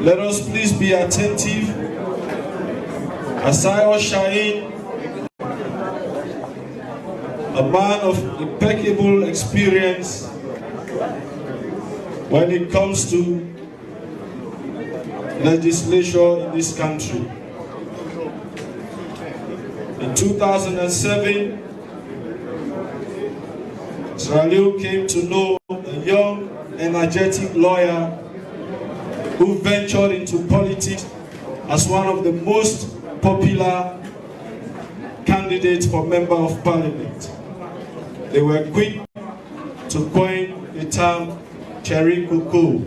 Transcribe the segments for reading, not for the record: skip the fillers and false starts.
Let us please be attentive as I usher in a man of impeccable experience when it comes to legislation in this country. In 2007, Sierra Leone came to know a young, energetic lawyer who ventured into politics as one of the most popular candidates for Member of Parliament. They were quick to coin the term Cherry Cocoa.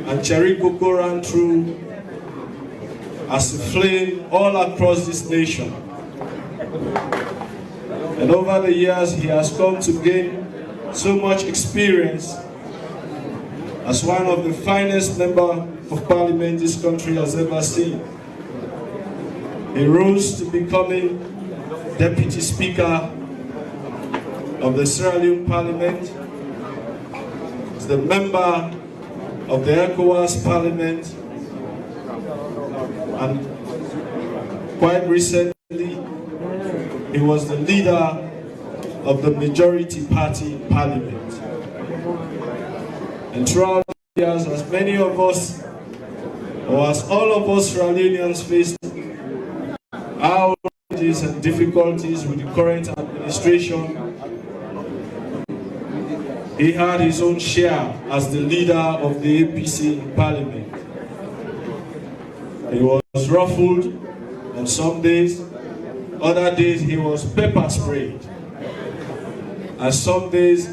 And Cherry Cocoa ran through as a flame all across this nation. And over the years, he has come to gain so much experience as one of the finest members of Parliament this country has ever seen. He rose to becoming Deputy Speaker of the Sierra Leone Parliament. He's the member of the ECOWAS Parliament, and quite recently he was the leader of the majority party Parliament. And throughout the years, as many of us, or as all of us Sierra Leoneans faced our challenges and difficulties with the current administration, he had his own share as the leader of the APC in Parliament. He was ruffled on some days, other days he was pepper sprayed, and some days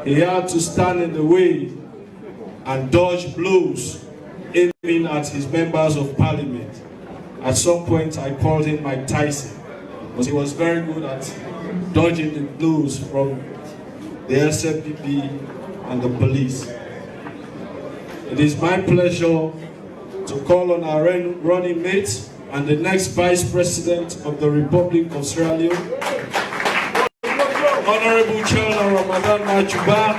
he had to stand in the way and dodge blows aiming at his members of Parliament. At some point I called him Mike Tyson, because he was very good at dodging the blows from the SFPP and the police. It is my pleasure to call on our running mate and the next Vice President of the Republic of Sierra Leone, Honorable Chairman Ramadan Majuba,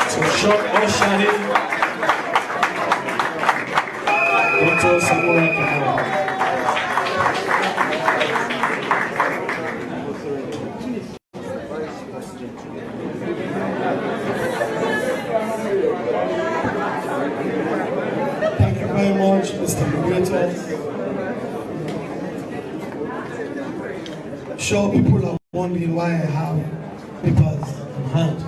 to short usher in Dr. Samura Kamara. Very much, Mr. Moderator. I'm sure people are wondering why I have papers in hand,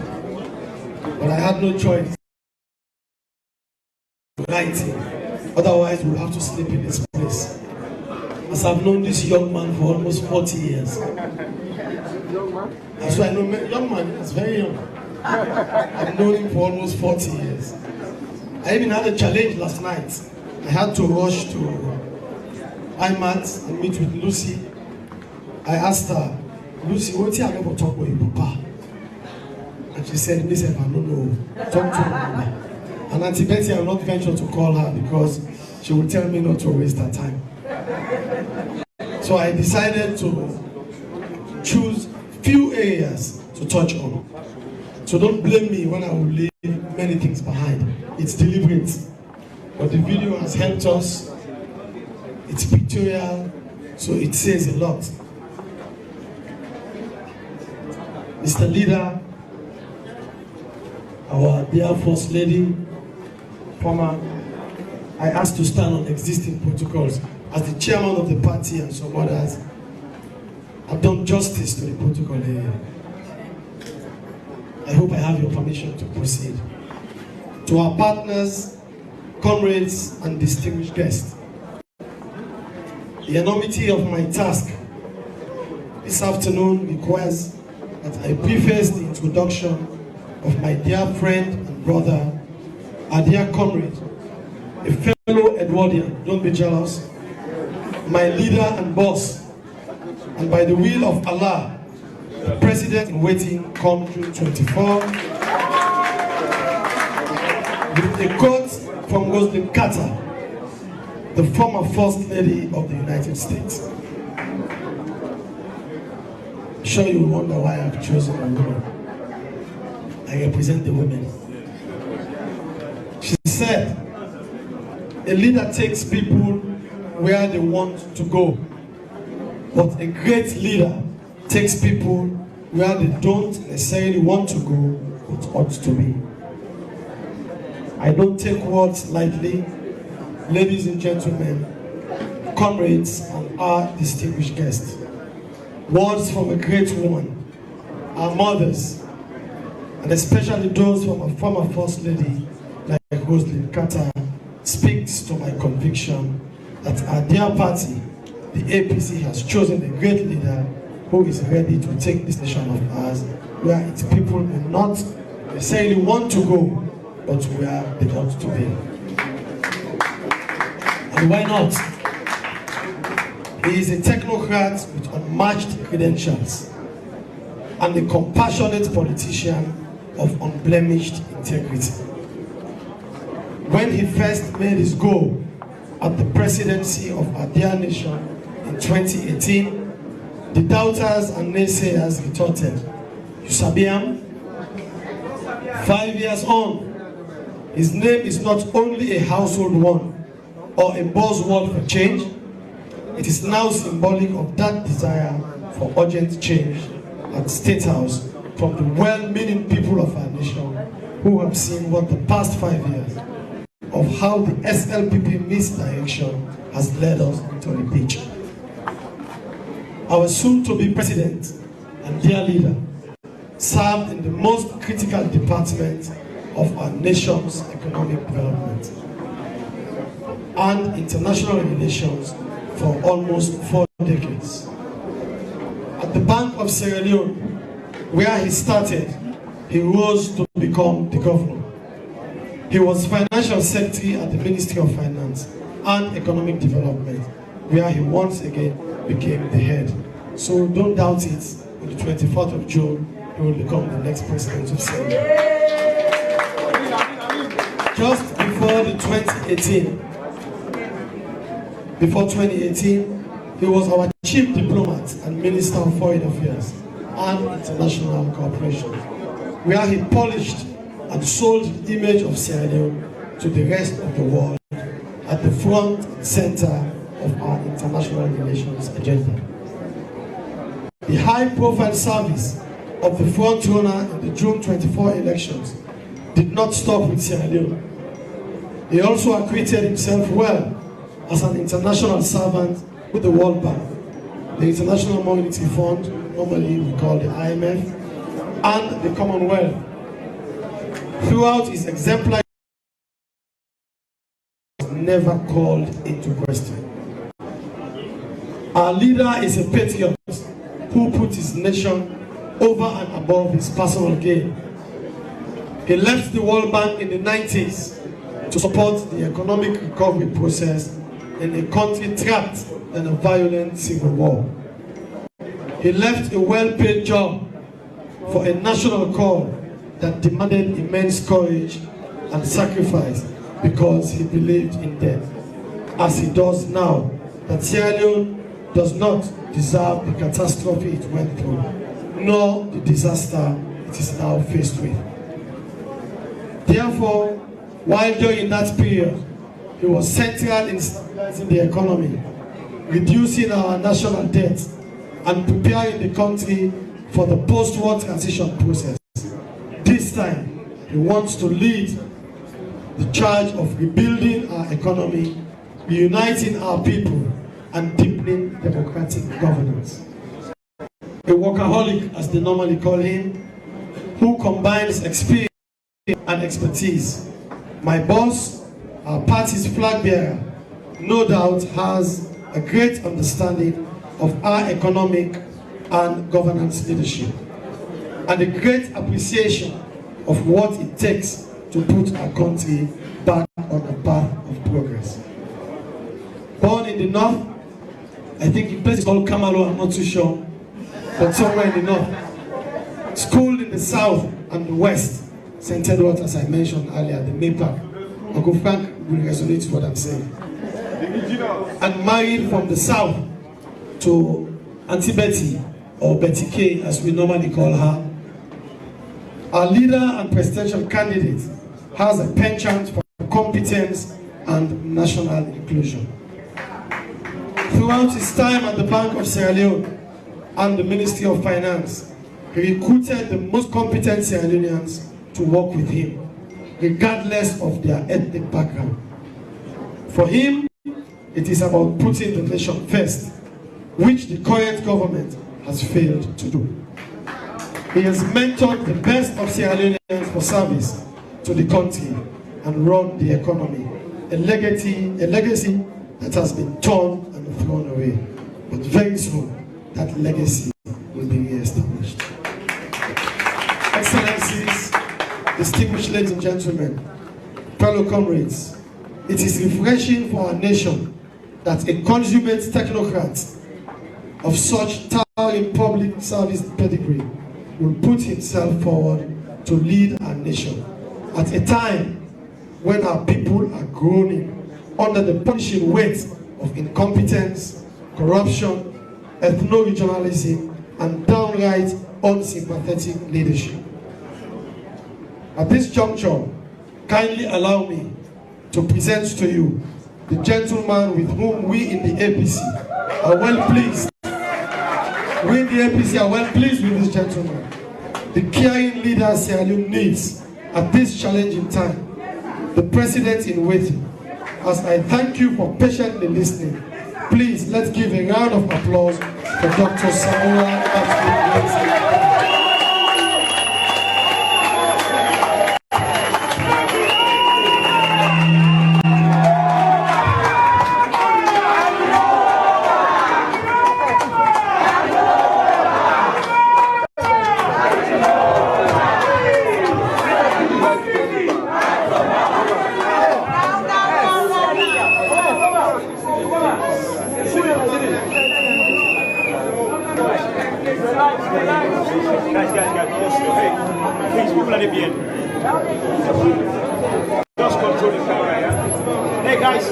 but I had no choice. Writing, otherwise we'll have to sleep in this place. As I've known this young man for almost 40 years. That's why I know young man is very young. I've known him for almost 40 years. I even had a challenge last night. I had to rush to IMAT and meet with Lucy. I asked her, Lucy, what are you going to talk with your papa? And she said, Miss Eva, no, talk to my papa. And Auntie Betty, I will not venture to call her because she will tell me not to waste her time. So I decided to choose few areas to touch on. So don't blame me when I will leave many things behind. It's deliberate. But the video has helped us. It's pictorial, so it says a lot. Mr. Leader, our dear First Lady, former, I asked to stand on existing protocols. As the chairman of the party and some others, I've done justice to the protocol here. I hope I have your permission to proceed. To our partners, comrades, and distinguished guests, the enormity of my task this afternoon requires that I preface the introduction of my dear friend and brother, our dear comrade, a fellow Edwardian, don't be jealous, my leader and boss, and by the will of Allah, the President in waiting come June 24, with a quote from Muslim Carter, the former First Lady of the United States. I'm sure you wonder why I've chosen a woman. I represent the women. She said, a leader takes people where they want to go, but a great leader takes people where they don't necessarily want to go, but ought to be. I don't take words lightly, ladies and gentlemen, comrades, and our distinguished guests. Words from a great woman, our mothers, and especially those from a former First Lady like Rosalind Carter, speaks to my conviction that our dear party, the APC, has chosen a great leader who is ready to take this nation of ours where its people may not necessarily want to go, but where they ought to be. And why not? He is a technocrat with unmatched credentials and a compassionate politician of unblemished integrity. When he first made his goal at the presidency of our dear nation in 2018, the doubters and naysayers retorted, "You sabi am?" 5 years on, his name is not only a household one or a buzzword for change, it is now symbolic of that desire for urgent change at State House from the well-meaning people of our nation who have seen what the past 5 years of how the SLPP misdirection has led us into the ditch. Our soon-to-be president and dear leader served in the most critical department of our nation's economic development and international relations for almost 4 decades. At the Bank of Sierra Leone, where he started, he rose to become the governor. He was financial secretary at the Ministry of Finance and Economic Development, where he once again became the head. So don't doubt it, on the 24th of June, he will become the next president of Sierra Leone. Just before 2018, he was our chief diplomat and minister of foreign affairs and international cooperation, where he polished and sold the image of Sierra Leone to the rest of the world at the front and center of our international relations agenda. The high-profile service of the front runner in the June 24 elections did not stop with Sierra Leone. He also acquitted himself well as an international servant with the World Bank, the International Monetary Fund, normally we call the IMF, and the Commonwealth. Throughout his exemplary, never called into question. Our leader is a patriot who put his nation over and above his personal gain. He left the World Bank in the 90s to support the economic recovery process in a country trapped in a violent civil war. He left a well-paid job for a national cause that demanded immense courage and sacrifice because he believed in death, as he does now, that Sierra Leone does not deserve the catastrophe it went through, nor the disaster it is now faced with. Therefore, while during that period, he was central in stabilizing the economy, reducing our national debt, and preparing the country for the post-war transition process. This time, he wants to lead the charge of rebuilding our economy, reuniting our people, and deepening democratic governance. A workaholic, as they normally call him, who combines experience and expertise. My boss, our party's flag bearer, no doubt has a great understanding of our economic and governance leadership, and a great appreciation of what it takes to put our country back on a path of progress. Born in the north, I think the place is called Kamalo, I'm not too sure, but somewhere in the north. Schooled in the south and the west, St. Edward, as I mentioned earlier, the Maypark. Uncle Frank will resonate with what I'm saying. And married from the south to Auntie Betty, or Betty K, as we normally call her. Our leader and presidential candidate has a penchant for competence and national inclusion. Throughout his time at the Bank of Sierra Leone and the Ministry of Finance, he recruited the most competent Sierra Leoneans to work with him, regardless of their ethnic background. For him, it is about putting the nation first, which the current government has failed to do. He has mentored the best of Sierra Leoneans for service to the country and run the economy, a legacy that has been torn and thrown away. But very soon, that legacy will be re-established. Excellencies, distinguished ladies and gentlemen, fellow comrades, it is refreshing for our nation that a consummate technocrat of such towering public service pedigree will put himself forward to lead our nation at a time when our people are groaning under the punishing weight of incompetence, corruption, ethno-regionalism, and downright unsympathetic leadership. At this juncture, kindly allow me to present to you the gentleman with whom we in the APC are well pleased. We in the APC are well pleased with this gentleman, the caring leader Sierra Leone needs at this challenging time, the president in waiting. As I thank you for patiently listening, please let's give a round of applause for Dr. Samura Kamara. Please, people at the end. Just control the camera, yeah? Hey, guys.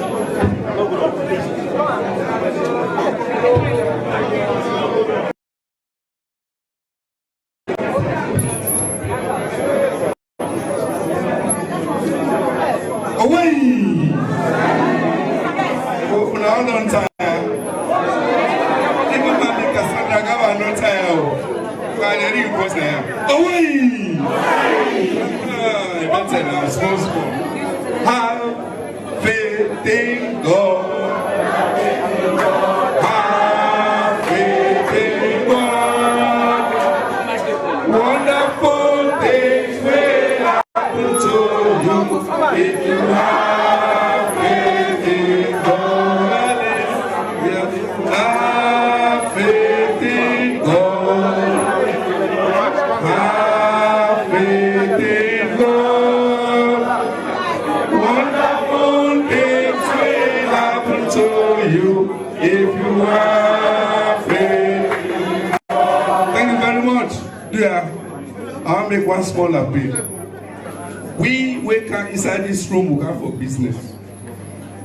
Away! Oh, now don't tire. Even my Cassandra Gava no tire. Away! Better now, small. Have faith in God. Have faith in God. Wonderful things will happen to you if you have faith in God. Have faith in God. Have faith in God. Wonderful things will happen to you if you have faith. Thank you very much. Dear, I'll make one small appeal. We come inside this room, we come for business.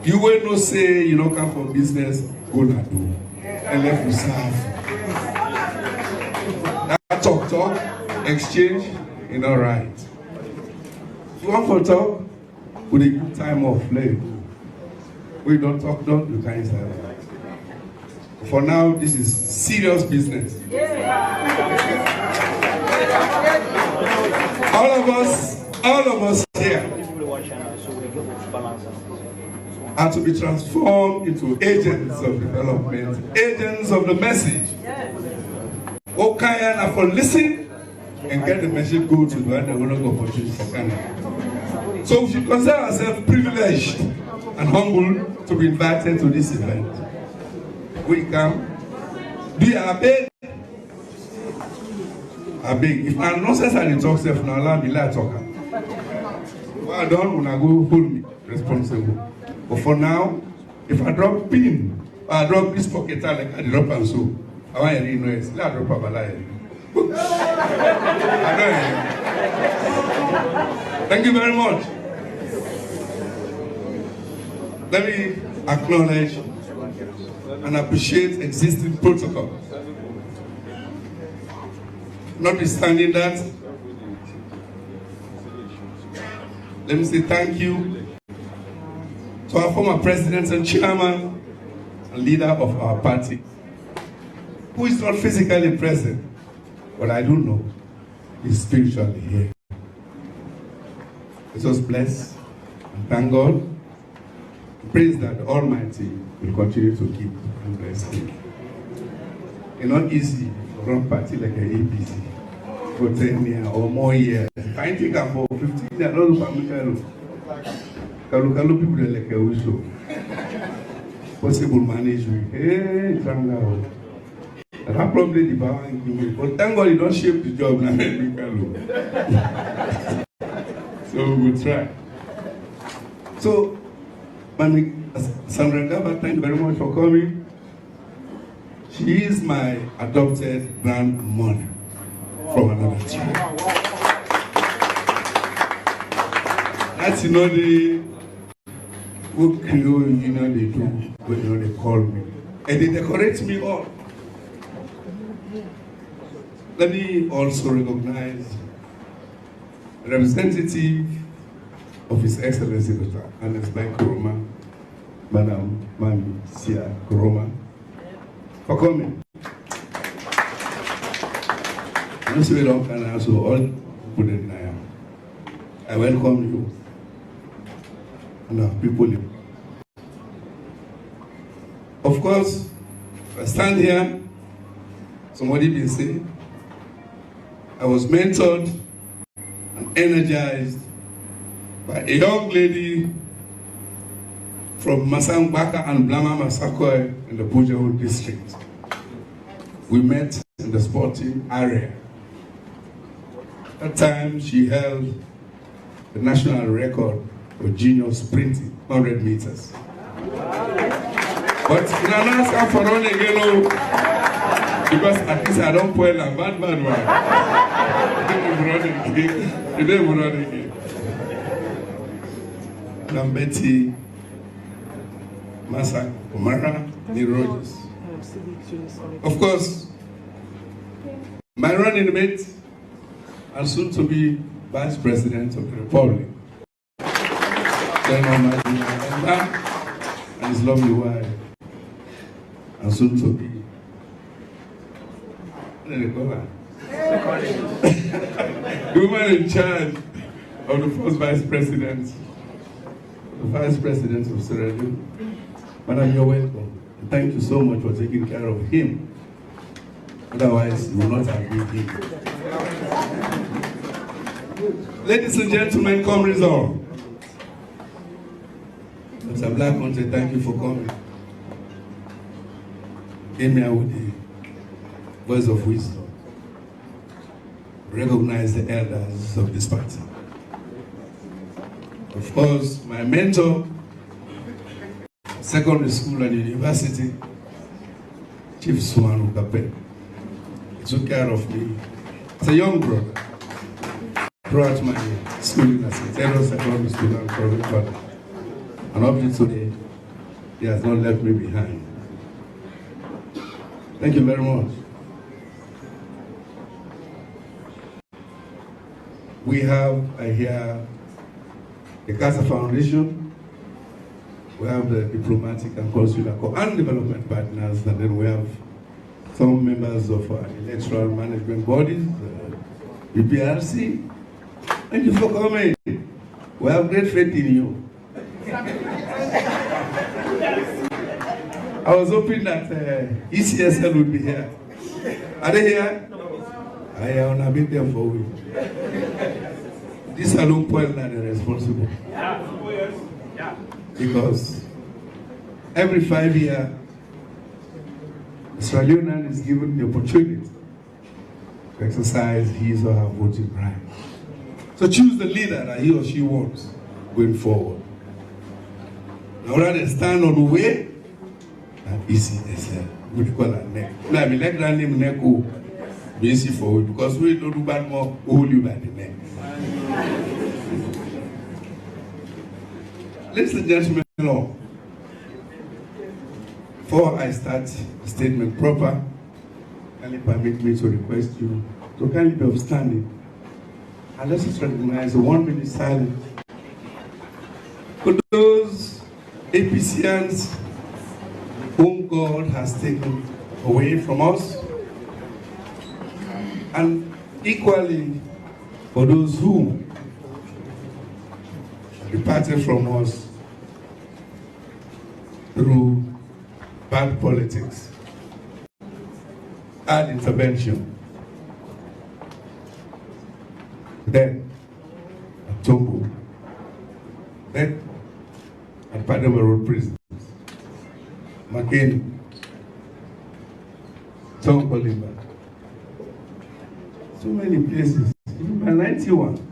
You will not say you don't come for business, go na do. And let you serve. That talk, exchange, you know, right. You want for talk? With a good time of play. We don't talk, you can't serve. For now, this is serious business. All of us here are to be transformed into agents of development, agents of the message. Okay, and for listen and get the message go to the one that will not go opportunity for Ghana. So we should consider ourselves privileged and humble to be invited to this event. We come. Do you obey? I beg. If my nonsense and talk self now allow me let talk. Well I don't wanna go hold me responsible. But for now, if I drop pin or I drop this pocket like I drop and so, I want to noise. Let I drop a balai. Thank you very much. Let me acknowledge and appreciate existing protocol. Notwithstanding that, let me say thank you to our former president and chairman and leader of our party, who is not physically present, but I do know is spiritually here. Let us bless and thank God. Praise that the Almighty will continue to keep and bless him. It's not easy to run party like an APC for 10 years or more years. I think about 15 years, I don't know Kalu people like a whistle. Possible management. Hey, Tranga. That probably the power in me. But thank God you don't shape the job now. So we will try. So, Samura Kamara, thank you very much for coming. She is my adopted grandmother from another child. That's the what Creole union they do when they call me. And they decorate me all. Let me also recognize the representative of His Excellency Dr. Ernest Kuroma, Madam Manifesto Kuroma, for coming. I don't say we don't can also all put it now. I welcome you and our people. Of course, I stand here, somebody did say, I was mentored and energized by a young lady from Masangbaka and Blama Masakoi in the Bujawu district. We met in the sporting area. At that time, she held the national record for junior sprinting, 100 meters. But in an answer for running again, because at least I don't point a bad one. Today we're running again. And Betty Samura Kamara, Rogers. Of course, my running mate and soon to be Vice President of the Republic. Then on my and his lovely wife, and soon to be the woman in charge of the first Vice President, the Vice President of Sierra Leone. Madam, you're welcome. And thank you so much for taking care of him. Otherwise, you will not have been here. Ladies and gentlemen, come resolve. Mr. Black Country, thank you for coming. Came here with the voice of wisdom. Recognize the elders of this party. Of course, my mentor, secondary school and university, Chief Samura Kamara. He took care of me as a young brother throughout my schooling as a general secondary student for the father. And up to today, he has not left me behind. Thank you very much. We have here the CASA Foundation. We have the diplomatic and consular and development partners, and then we have some members of our electoral management bodies, the UPRC. Thank you for coming. We have great faith in you. I was hoping that ECSL would be here. Are they here? I have been there for a week. This salon point are responsible. Because every 5 years, Sierra Leonean is given the opportunity to exercise his or her voting right. So choose the leader that he or she wants going forward. Now rather stand on the way and ECSL, which we call a neck. Now I mean like that name neck be easy for you because we don't do bad more, we hold you by the neck. Ladies and gentlemen, before I start the statement proper, kindly permit me to request you to kindly be upstanding and let's just recognize a 1 minute silence for those APCians whom God has taken away from us, and equally for those who departed from us through bad politics, bad intervention, death at Tombo, death at Padova Road Prison, McCain, Tom Colimba, so many places. Even by 91,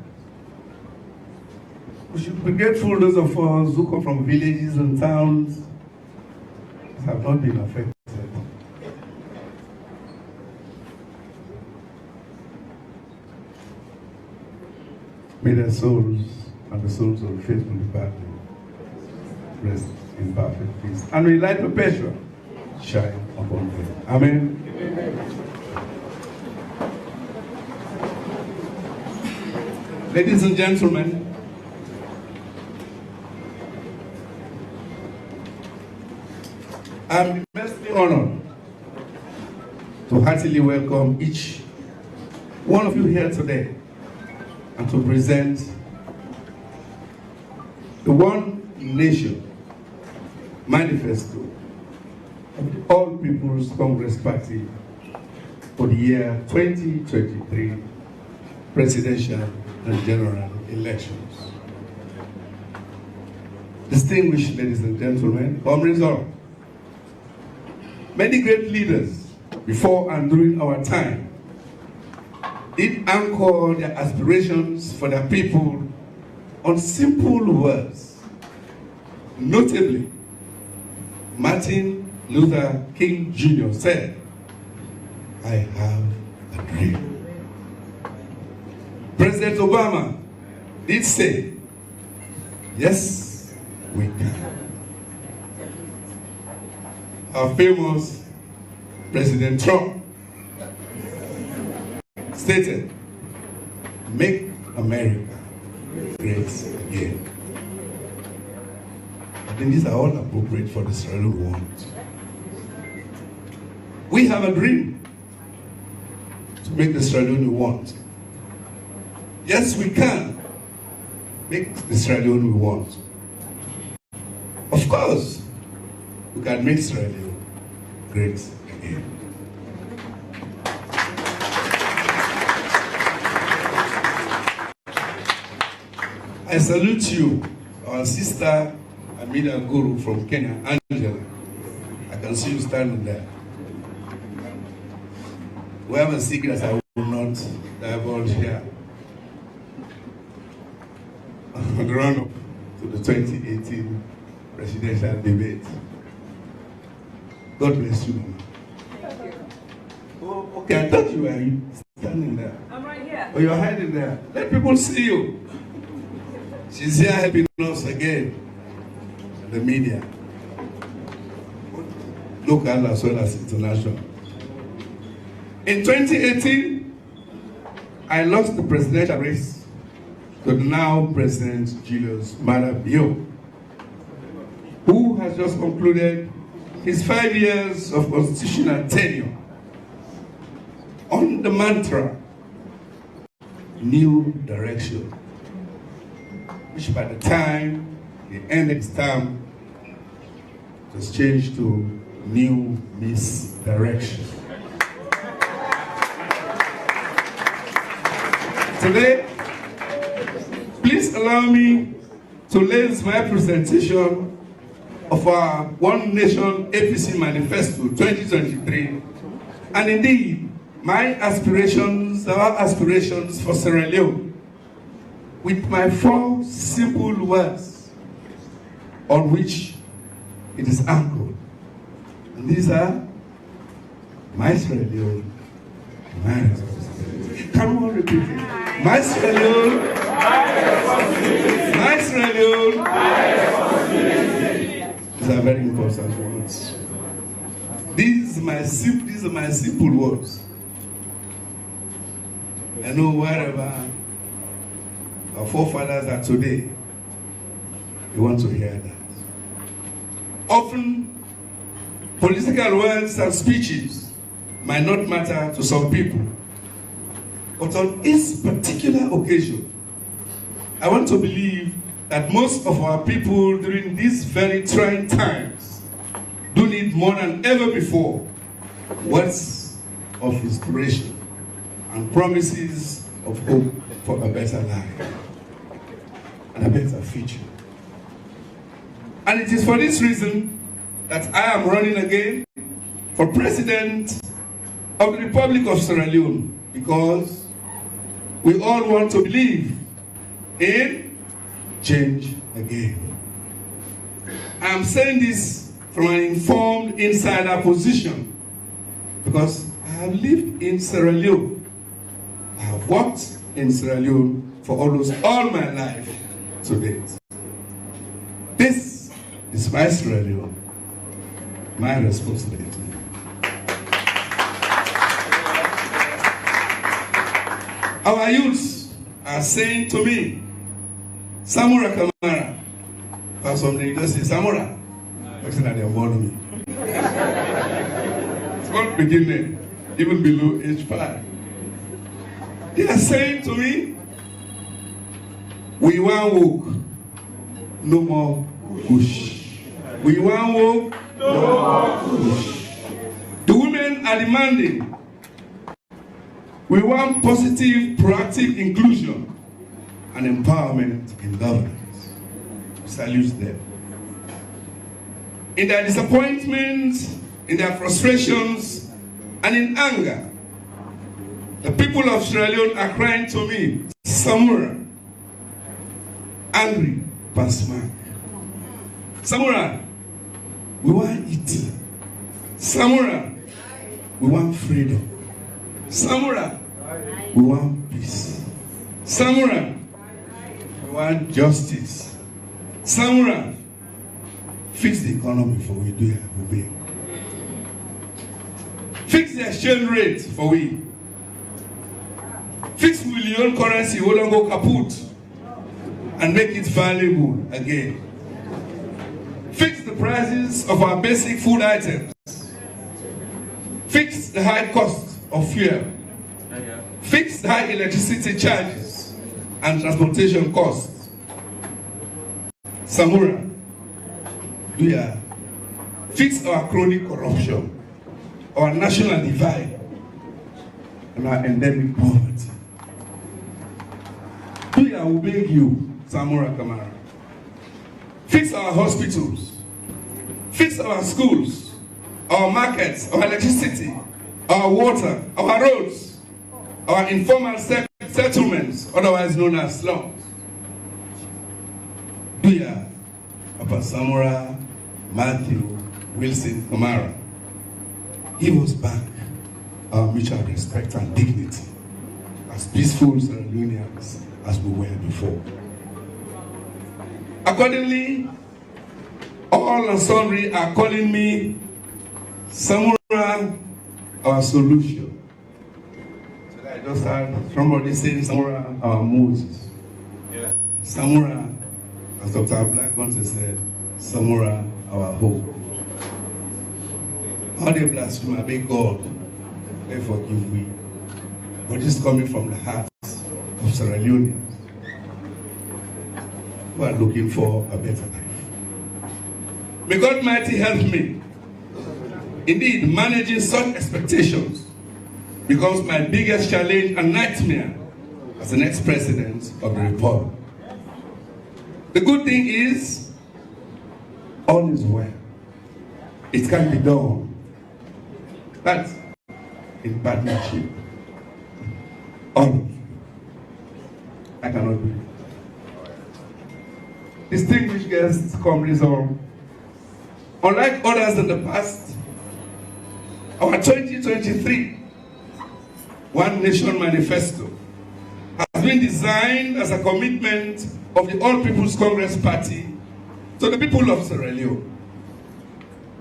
we should be grateful those of us who come from villages and towns have not been affected. May their souls and the souls of the faithful departed rest in perfect peace, and may light perpetual shine upon them. Amen. Ladies and gentlemen, I'm immensely honored to heartily welcome each one of you here today and to present the One Nation Manifesto of the All People's Congress Party for the year 2023 presidential and general elections. Distinguished ladies and gentlemen, comrades all, many great leaders before and during our time did anchor their aspirations for their people on simple words. Notably, Martin Luther King Jr. said, "I have a dream." President Obama did say, "Yes, we can." Our famous President Trump stated, "Make America great again." I think these are all appropriate for the Sierra Leone we want. We have a dream to make the Sierra Leone we want. Yes, we can make the Sierra Leone we want. Of course, we can make Sierra Leone great again. I salute you, our sister Amida Guru from Kenya, Angela. I can see you standing there. We have a secret I will not divulge here. On the run-up to the 2018 presidential debate. God bless you, Mama. Oh, okay, I thought you were standing there. I'm right here. Oh, you're hiding there. Let people see you. She's here helping us again. The media. Local as well as international. In 2018, I lost the presidential race to the now President Julius Maada Bio, who has just concluded his 5 years of constitutional tenure on the mantra, new direction, which by the time he ended his term was changed to new misdirection. Today, please allow me to lace my presentation of our One Nation APC Manifesto 2023, and indeed, my aspirations, our aspirations for Sierra Leone, with my 4 simple words on which it is anchored. And these are my Sierra Leone, my responsibility. Can we all repeat it? My Sierra Leone, my Sierra Leone, these are very important words. These are my simple words. I know wherever our forefathers are today, we want to hear that. often political words and speeches might not matter to some people. But on this particular occasion, I want to believe that most of our people during these very trying times do need more than ever before words of inspiration and promises of hope for a better life and a better future. And it is for this reason that I am running again for President of the Republic of Sierra Leone, because we all want to believe in change again. I am saying this from an informed insider position because I have lived in Sierra Leone. I have worked in Sierra Leone for almost all my life to date. This is my Sierra Leone, my responsibility. Our youths are saying to me, Samura Kamara, for some they just say Samura, looking at their me. It's not beginning, even below age 5. They are saying to me, we want work, no more push. We want work, no more push. The women are demanding, we want positive, proactive inclusion and empowerment in governance. We salute them. In their disappointments, in their frustrations, and in anger, the people of Sierra Leone are crying to me, Samura, angry, Pasma. Samura, we want it. Samura, we want freedom. Samura, we want peace. Samura, we want justice. Samura, fix the economy for we do it. Fix the exchange rate for we. Fix million currency, we don't go kaput, and make it valuable again. Fix the prices of our basic food items. Fix the high cost of fuel. Fix the high electricity charges and transportation costs. Samura, fix our chronic corruption, our national divide, and our endemic poverty. I will beg you, Samura Kamara, fix our hospitals, fix our schools, our markets, our electricity, our water, our roads, our informal settlements, otherwise known as slums. Papa Samura Matthew Wilson Kamara, he was back our mutual respect and dignity as peaceful Sierra Leoneans as we were before. Accordingly, all and sundry are calling me Samura, our solution. So I just heard somebody saying Samura, our Moses. Yeah. Samura, as Dr. Black once said, Samura, our hope. All the blasphemy, may God, they forgive me. But this is coming from the hearts of Sierra Leoneans who are looking for a better life. May God Mighty help me. Indeed, managing such expectations becomes my biggest challenge and nightmare as the next president of the Republic. The good thing is, all is well. It can be done. But in partnership, all of you. I cannot do it. Distinguished guests, comrades all, unlike others in the past, our 2023 One Nation Manifesto has been designed as a commitment of the All People's Congress Party to the people of Sierra Leone.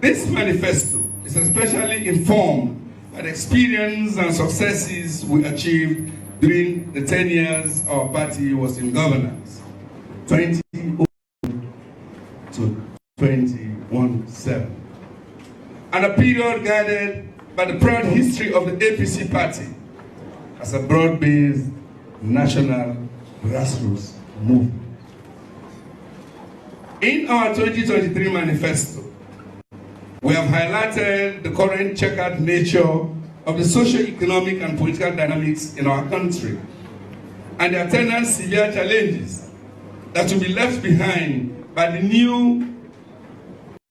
This manifesto is especially informed by the experience and successes we achieved during the 10 years our party was in governance, 2002 to 2017. And a period guided by the proud history of the APC party as a broad-based national grassroots movement. In our 2023 manifesto, we have highlighted the current checkered nature of the socio-economic and political dynamics in our country and the attendant severe challenges that will be left behind by the new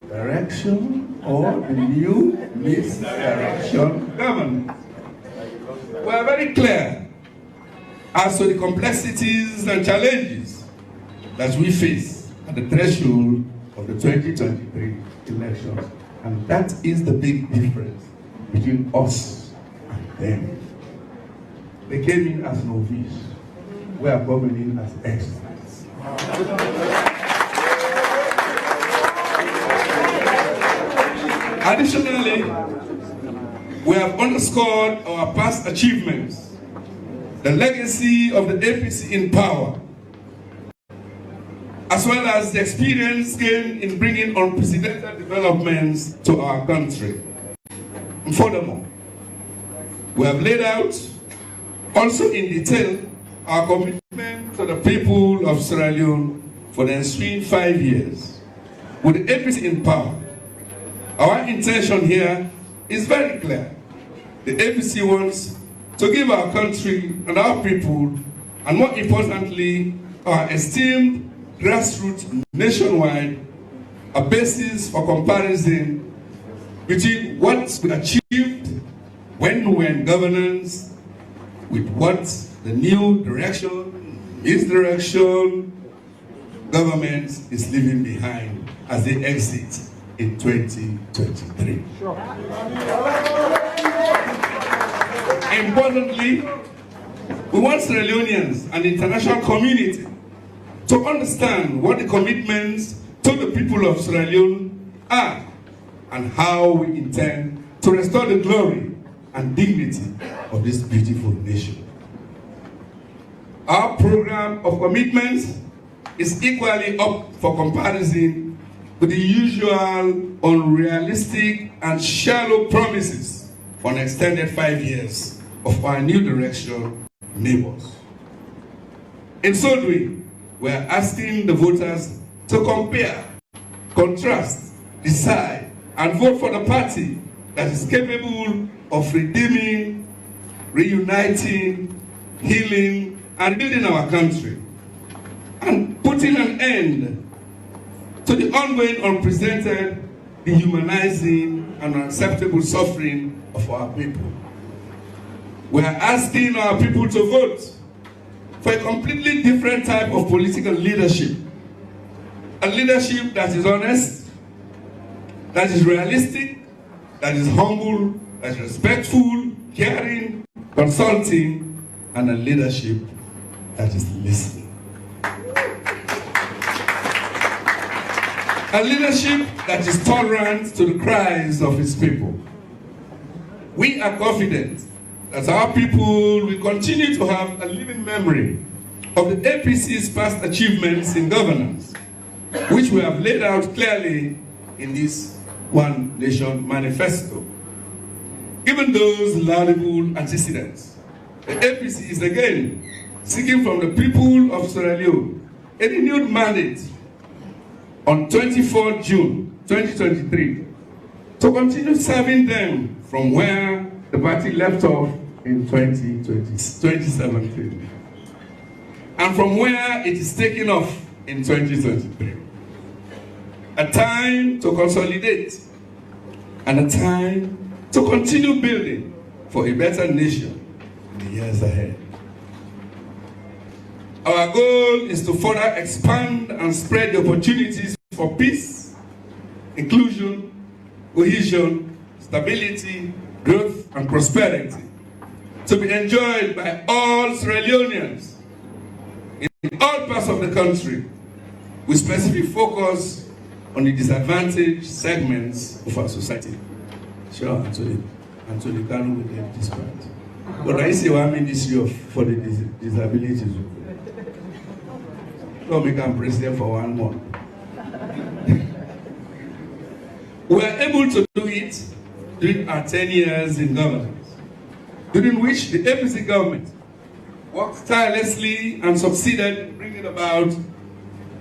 direction or the new misdirection government. We are very clear as to the complexities and challenges that we face at the threshold of the 2023 elections. And that is the big difference between us and them. They came in as novice. We are coming in as experts. Additionally, we have underscored our past achievements, the legacy of the APC in power, as well as the experience gained in bringing unprecedented developments to our country. And furthermore, we have laid out also in detail our commitment to the people of Sierra Leone for the ensuing 5 years. With the APC in power, our intention here is very clear. The APC wants to give our country and our people, and more importantly, our esteemed grassroots nationwide, a basis for comparison between what we achieved when we were in governance with what the new direction, misdirection government is leaving behind as they exit in 2023. Importantly, we want Sierra Leoneans and the international community to understand what the commitments to the people of Sierra Leone are and how we intend to restore the glory and dignity of this beautiful nation. Our program of commitments is equally up for comparison with the usual unrealistic and shallow promises for an extended 5 years of our new direction neighbors. In so doing, we are asking the voters to compare, contrast, decide, and vote for the party that is capable of redeeming, reuniting, healing, and building our country, and putting an end to the ongoing, unprecedented, dehumanizing, and unacceptable suffering of our people. We are asking our people to vote for a completely different type of political leadership. A leadership that is honest, that is realistic, that is humble, that is respectful, caring, consulting, and a leadership that is listening. A leadership that is tolerant to the cries of its people. We are confident that our people will continue to have a living memory of the APC's past achievements in governance, which we have laid out clearly in this One Nation Manifesto. Given those laudable antecedents, the APC is again seeking from the people of Sierra Leone a renewed mandate on 24 June 2023 to continue serving them from where the party left off in 2017 and from where it is taking off in 2023. A time to consolidate and a time to continue building for a better nation in the years ahead. Our goal is to further expand and spread the opportunities for peace, inclusion, cohesion, stability, growth, and prosperity to be enjoyed by all Sierra Leoneans in all parts of the country, with specific focus on the disadvantaged segments of our society. Sure, Anthony Kanu will help this part. But I see one ministry for the disabilities. So we can president for 1 month. We were able to do it during our 10 years in governance, during which the APC government worked tirelessly and succeeded in bringing about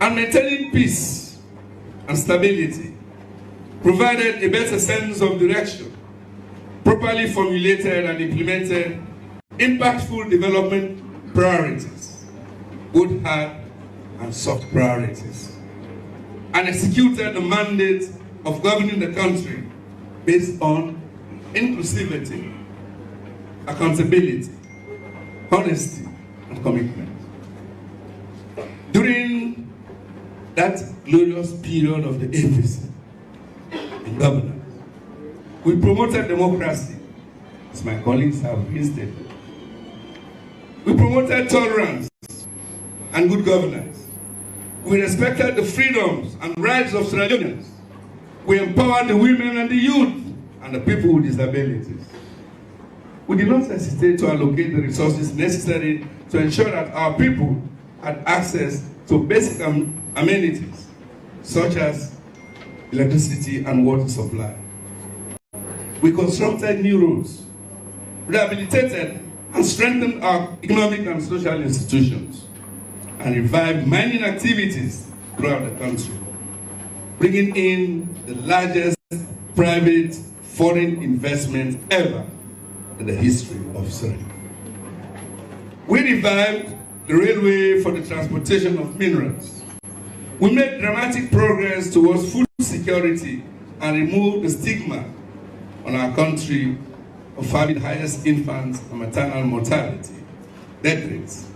and maintaining peace and stability, provided a better sense of direction, properly formulated and implemented impactful development priorities, both hard and soft priorities, and executed the mandate of governing the country based on inclusivity, accountability, honesty, and commitment. During that glorious period of the APC in governance, we promoted democracy, as my colleagues have stated. We promoted tolerance and good governance. We respected the freedoms and rights of Sierra Leoneans. We empowered the women and the youth and the people with disabilities. We did not hesitate to allocate the resources necessary to ensure that our people had access to basic amenities, such as electricity and water supply. We constructed new roads, rehabilitated and strengthened our economic and social institutions, and revived mining activities throughout the country, bringing in the largest private foreign investment ever in the history of Sierra Leone. We revived the railway for the transportation of minerals. We made dramatic progress towards food security and removed the stigma on our country of having the highest infant and maternal mortality, death rates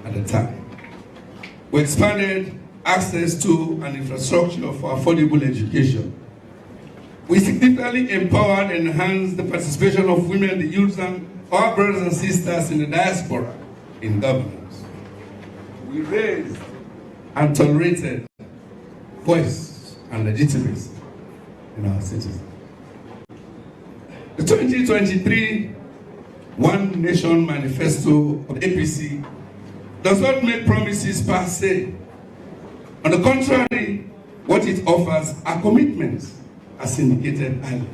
at the time. We expanded access to and infrastructure for affordable education. We significantly empowered and enhanced the participation of women, the youth, and our brothers and sisters in the diaspora in governance. We raised and tolerated voice and legitimacy in our citizens. The 2023 One Nation Manifesto of the APC does not make promises per se. On the contrary, what it offers are commitments, as indicated earlier.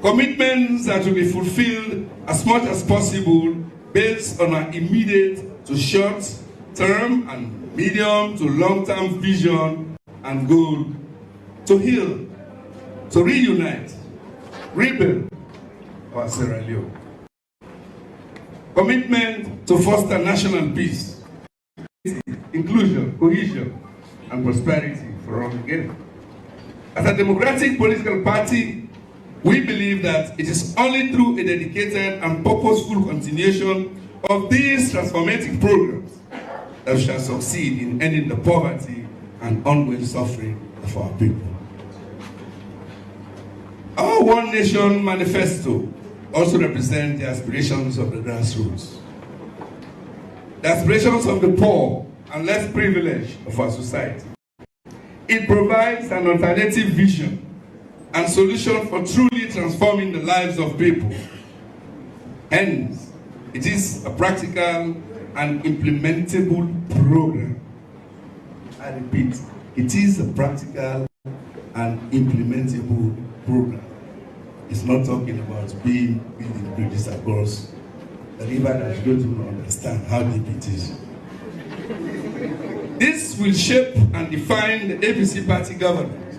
Commitments that will be fulfilled as much as possible based on our immediate to short-term and medium to long-term vision and goal to heal, to reunite, rebuild our Sierra Leone. Commitment to foster national peace, inclusion, cohesion, and prosperity for all again. As a democratic political party, we believe that it is only through a dedicated and purposeful continuation of these transformative programs that we shall succeed in ending the poverty and ongoing suffering of our people. Our One Nation Manifesto also represents the aspirations of the grassroots, the aspirations of the poor and less privileged of our society. It provides an alternative vision and solution for truly transforming the lives of people. Hence, it is a practical and implementable program. I repeat, it is a practical and implementable program. It's not talking about building bridges across the river that you don't even understand how deep it is. This will shape and define the APC party government,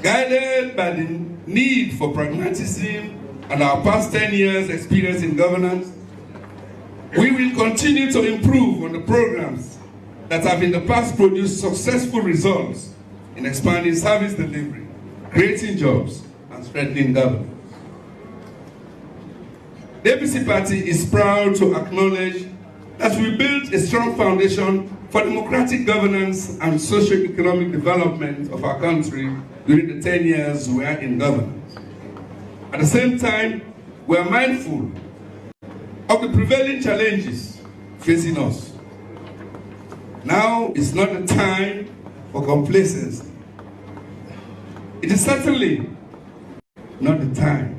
guided by the need for pragmatism and our past 10 years experience in governance. We will continue to improve on the programs that have in the past produced successful results in expanding service delivery, creating jobs, and strengthening governance. The APC party is proud to acknowledge that we built a strong foundation for democratic governance and socio-economic development of our country during the 10 years we are in governance. At the same time, we are mindful of the prevailing challenges facing us. Now is not the time for complacency. It is certainly not the time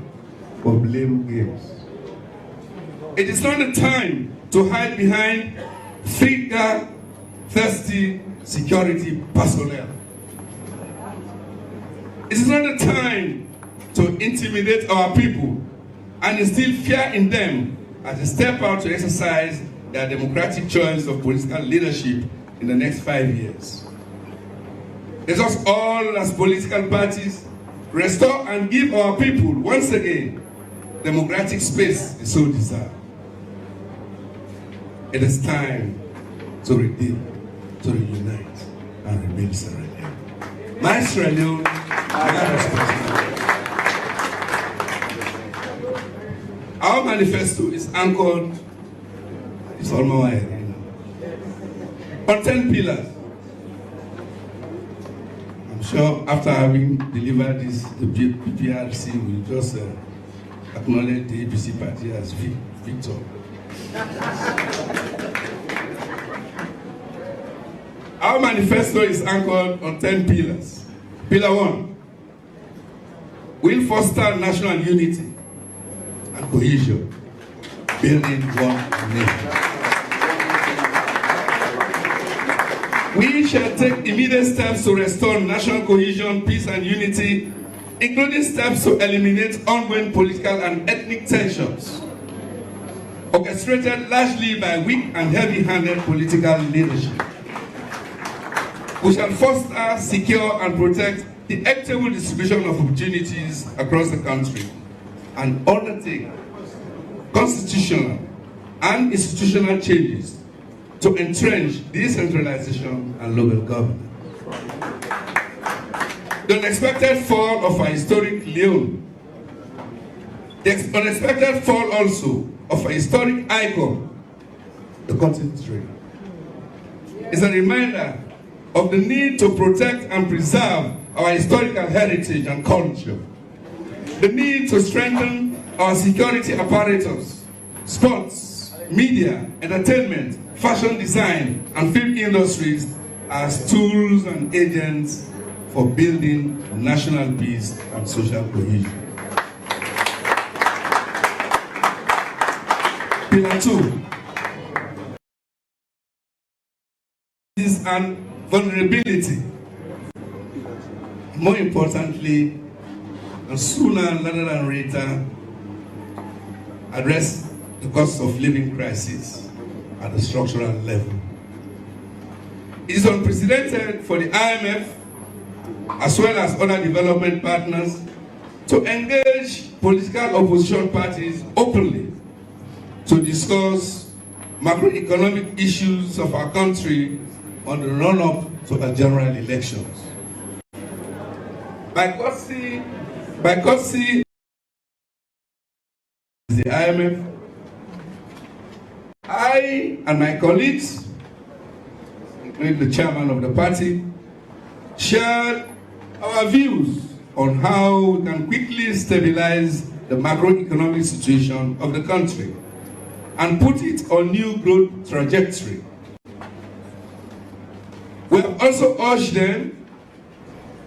for blame games. It is not the time to hide behind figure-thirsty security personnel. It is not the time to intimidate our people and instill fear in them as they step out to exercise their democratic choice of political leadership in the next 5 years. Let us all, as political parties, restore and give our people, once again, democratic space they so deserve. It is time to redeem, to reunite, and rebuild Sierra Leone. My Sierra Leone, my responsibility. Our manifesto is anchored, it's all my way now, on 10 pillars. I'm sure after having delivered this, the PPRC will just acknowledge the APC party as victor. Our manifesto is anchored on 10 pillars. Pillar 1, we'll foster national unity and cohesion, building one nation. We shall take immediate steps to restore national cohesion, peace and unity, including steps to eliminate ongoing political and ethnic tensions, orchestrated largely by weak and heavy-handed political leadership. We shall foster, secure and protect the equitable distribution of opportunities across the country and undertake constitutional and institutional changes to entrench decentralization and local government. The unexpected fall of our historic Leone, the unexpected fall also of a historic icon, the cotton tree, is a reminder of the need to protect and preserve our historical heritage and culture, the need to strengthen our security apparatus, sports, media, entertainment, fashion design, and film industries as tools and agents for building national peace and social cohesion. Pillar 2, and vulnerability. More importantly, and sooner rather than later, address the cost of living crisis at the structural level. It is unprecedented for the IMF, as well as other development partners, to engage political opposition parties openly to discuss macroeconomic issues of our country on the run-up to our general elections. By courtesy the IMF, I and my colleagues, including the chairman of the party, shared our views on how we can quickly stabilize the macroeconomic situation of the country and put it on new growth trajectory. We have also urged them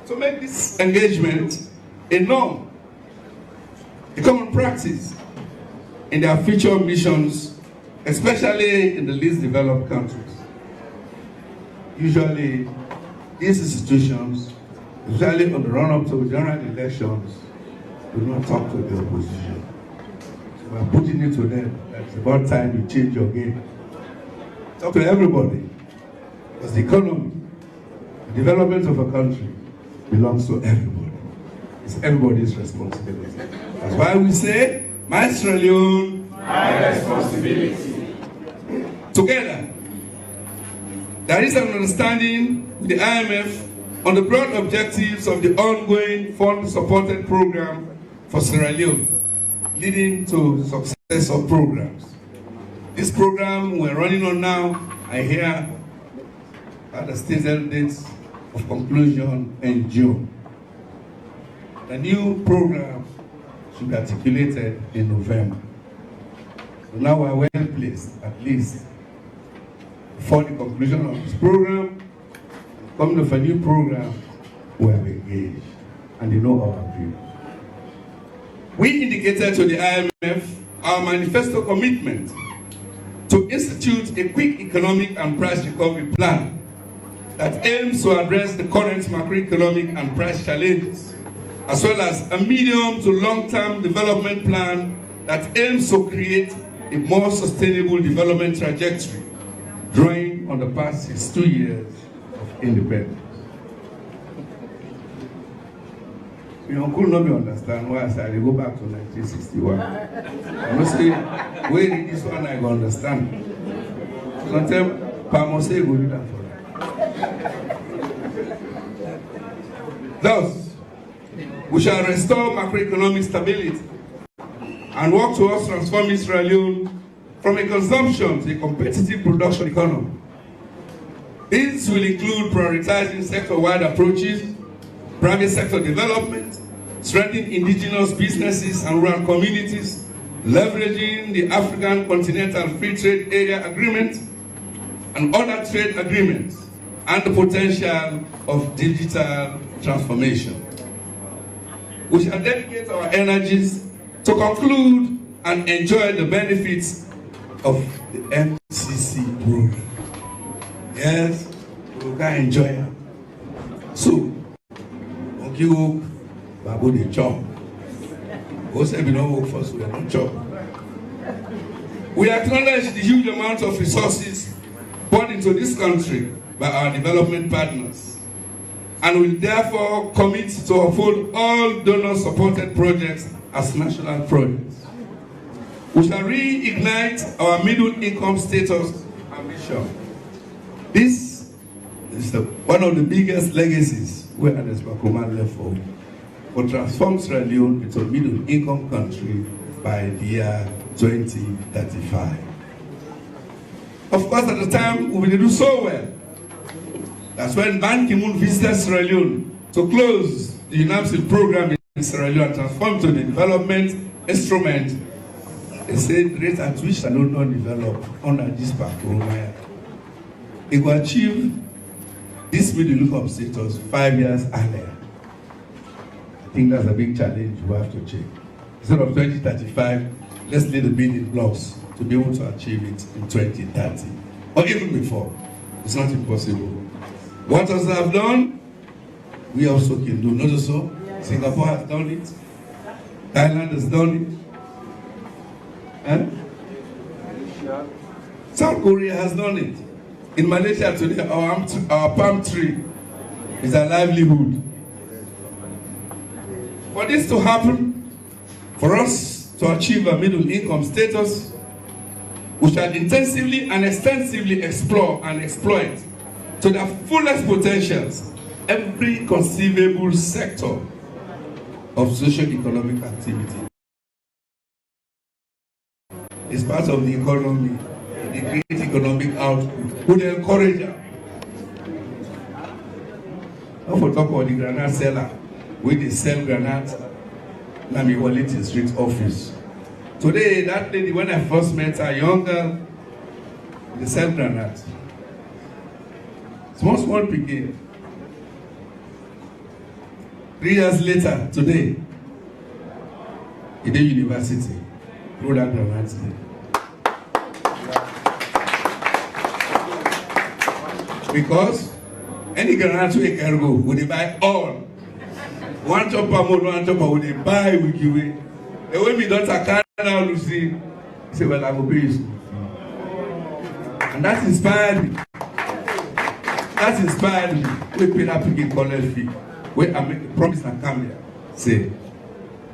to make this engagement a norm, a common practice in their future missions, especially in the least developed countries. Usually, these institutions, especially on the run-up to general elections, do not talk to the opposition. So we are putting it to them that it's about time you change your game. Talk to everybody. Because the economy, the development of a country belongs to everybody. It's everybody's responsibility. That's why we say, my Sierra Leone, my responsibility. Together, there is an understanding with the IMF on the broad objectives of the ongoing fund-supported program for Sierra Leone, leading to success of programs. This program we're running on now, I hear, at the stated dates of conclusion in June. The new program should be articulated in November. So now we're well placed, at least, for the conclusion of this program. Coming with a new program, we have engaged, and they know our view. We indicated to the IMF our manifesto commitment to institute a quick economic and price recovery plan that aims to address the current macroeconomic and price challenges as well as a medium to long-term development plan that aims to create a more sustainable development trajectory, drawing on the past 62 years of independence. You could not understand why I said I go back to 1961. I must say, where did this one I can understand? Sometimes, I must say, go do that for that. Thus, we shall restore macroeconomic stability and work towards transforming Sierra Leone from a consumption to a competitive production economy. This will include prioritizing sector-wide approaches, private sector development, strengthening indigenous businesses and rural communities, leveraging the African Continental Free Trade Area Agreement and other trade agreements, and the potential of digital transformation. We shall dedicate our energies to conclude and enjoy the benefits of the MCC program. Yes, we can enjoy it. So, thank you, Babu the job. Who said we don't work for us, we don't job. We acknowledge the huge amount of resources poured into this country by our development partners, and will therefore commit to uphold all donor-supported projects as national projects. We shall reignite our middle-income status ambition. This is one of the biggest legacies we at Samura left for transform Sierra Leone into a middle-income country by the year 2035. Of course, at the time, we will do so well. That's when Ban Ki-moon visited Sierra Leone to close the UNAPSIL program in Sierra Leone and transform to the development instrument. They said the rate at which Sierra Leone develop under this program, it will achieve this middle-income status 5 years earlier. I think that's a big challenge we have to check. Instead of 2035, let's lay the building blocks to be able to achieve it in 2030, or even before. It's not impossible. What others have done, we also can do. Not so. Singapore has done it. Thailand has done it. South Korea has done it. In Malaysia today, our palm tree is a livelihood. For this to happen, for us to achieve a middle-income status, we shall intensively and extensively explore and exploit to their fullest potentials every conceivable sector of socio-economic activity. It's part of the economy, the great economic output. Would encourage them. Don't for talk about the granite seller, where they sell granite, let me wallet in street office. Today, that lady, when I first met her, young girl, they sell granite. Small picking. 3 years later, today, in the university, product granite. Because any granite we can go, we they buy all. One chopper more, one chopper, we they buy, we give it. And when we don't account now, you see, he say, well, I will pay you. And that inspired me. That inspired me. We pay that picking college fee. Where I make a promise and come here. Say,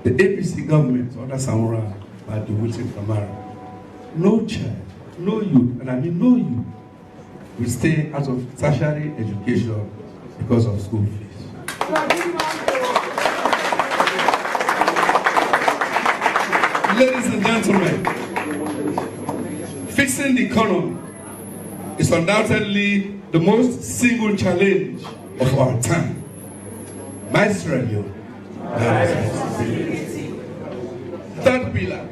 the APC government under Samura Kamara, no child, no youth, and I mean no youth, will stay out of tertiary education because of school fees. Ladies and gentlemen, fixing the economy is undoubtedly the most single challenge of our time. My Sierra Leone. Third pillar.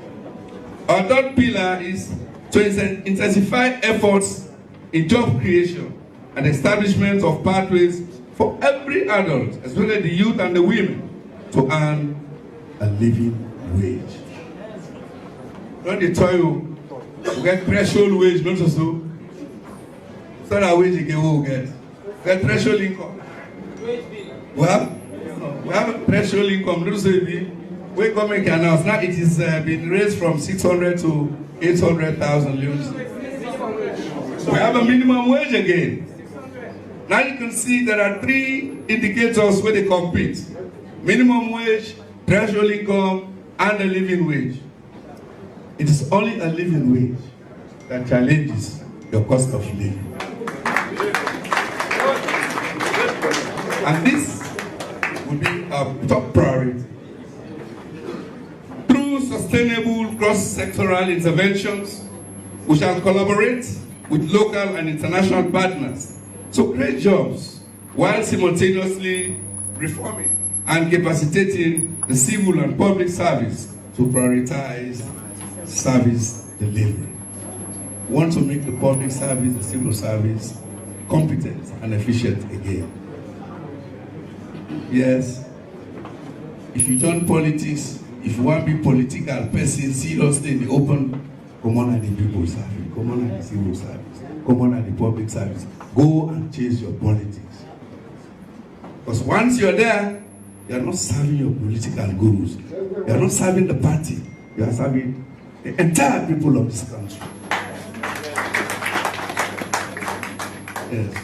Our third pillar is to intensify efforts in job creation and establishment of pathways for every adult, especially the youth and the women, to earn a living wage. Not the toil, we get threshold wage, not so. It's not a wage you can get. Get threshold income. Well, We have a threshold income, where government can announce. Now it is been raised from 600 to 800,000 leones. We have a minimum wage again. Now you can see there are 3 indicators where they compete. Minimum wage, threshold income, and a living wage. It is only a living wage that challenges your cost of living. And this will be our top priority. Through sustainable cross-sectoral interventions, we shall collaborate with local and international partners to create jobs while simultaneously reforming and capacitating the civil and public service to prioritize service delivery. We want to make the public service, the civil service, competent and efficient again. Yes, if you join politics, if you want to be political person, seriously in the open, come on at the people service, come on at the civil service, come on at the public service. Go and chase your politics. Because once you're there, you are not serving your political gurus. You are not serving the party. You are serving the entire people of this country. Yes.